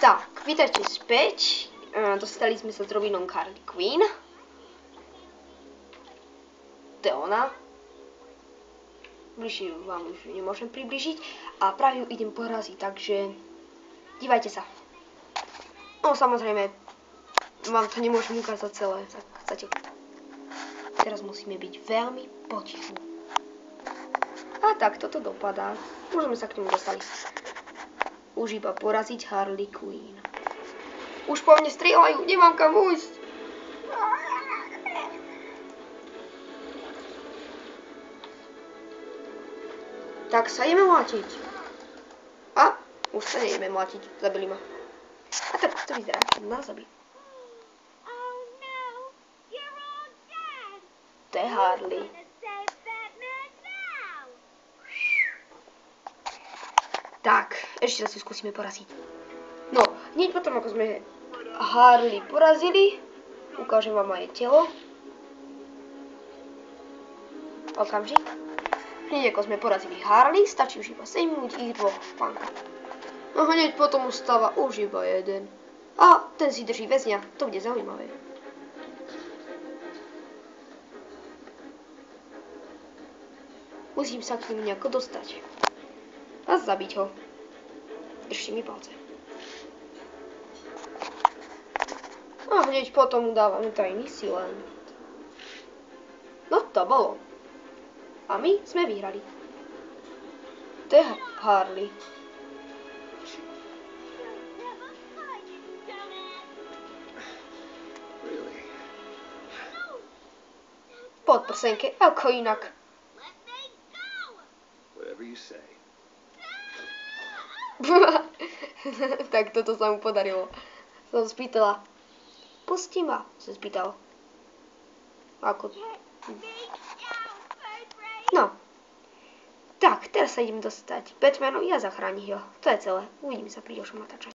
Tak, vítajte späť. Dostali sme sa s Robinom k Harley Quinn. To je ona. Bližšie vám už nemôžem približiť. A práve ju idem poraziť, takže dívajte sa. No samozrejme, vám to nemôžem ukázať celé, tak chcete. Teraz musíme byť veľmi potichu. A tak toto dopadá. Môžeme sa k tomu dostať. Už iba poraziť Harley Quinn. Už po mne strieľajú, nemám kam ujsť. Tak sa ideme mlátiť. A už sa nejdeme mlátiť, zabili ma. A tak to vyzerá, že nás zabili. To je Harley. Tak, ešte raz ju skúsime poraziť. No, hneď potom, ako sme Harley porazili, ukážem vám aj telo. Okamžik. Hneď ako sme porazili Harley, stačí už iba sejmúť ich dvoch pánka. No hneď potom ustáva už iba jeden. A ten si drží väzňa, to bude zaujímavé. Musím sa k ním nejako dostať. A zabiť ho. Držte mi palce. A hneď potom udávame tajný silent. No to bolo. A my sme vyhrali. To je Harley. Pod prsenke, ako inak. Tak toto sa mu podarilo. Som spýtala. Pusti ma, som spýtal. Ako? No. Tak, teraz sa idem dostať Batmanovi a zachrániť ho. To je celé. Uvidíme sa pri ďalšom natáčaní.